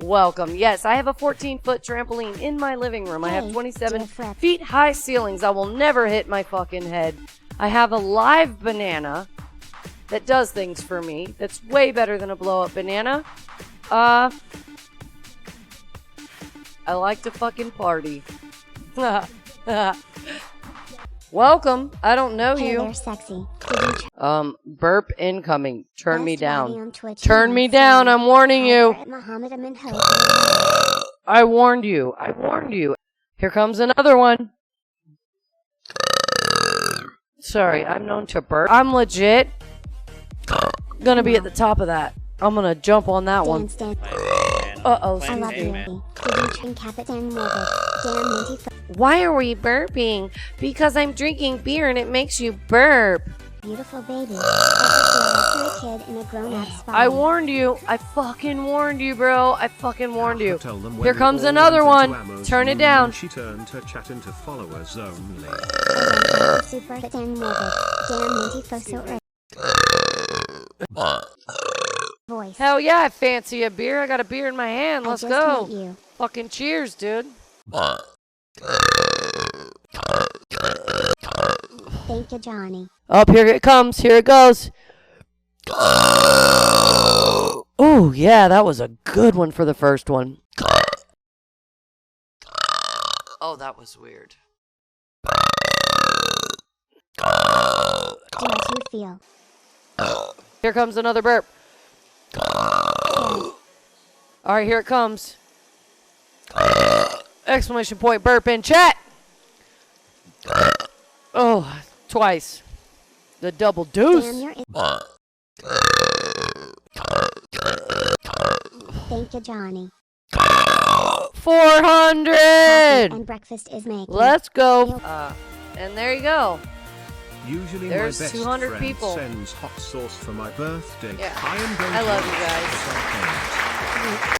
welcome. Yes, I have a 14-foot trampoline in my living room. I have 27 feet high ceilings. I will never hit my fucking head. I have a live banana that does things for me. That's way better than a blow-up banana. I like to fucking party. Welcome. I don't know you. They're sexy. Burp incoming. Turn me down. On Twitch Turn me down. I'm warning you. I I warned you. I warned you. Here comes another one. Sorry, I'm known to burp. I'm legit gonna be at the top of that. I'm gonna jump on that one. Uh-oh. I love you. Why are we burping? Because I'm drinking beer and it makes you burp. Beautiful baby. A kid in a grown-up's body. I warned you. I fucking warned you, bro. I fucking warned you. Here comes another one. Turn it down. She turned her chat into followers only. Super and morbid. Damn minty so voice. Hell yeah, I fancy a beer. I got a beer in my hand. Let's go. Met you. Fucking cheers, dude. Thank you, Johnny. Up here it comes. Here it goes. Oh, yeah, that was a good one for the first one. Oh, that was weird. Do as you feel. Here comes another burp. All right, here it comes. Exclamation point burp in chat. Oh, twice. The double deuce. Thank you, Johnny. 400. And breakfast is making. Let's go. And there you go. Usually There's my best 200 friend people. sends hot sauce for my birthday. Yeah. I am going I to love eat you guys. something.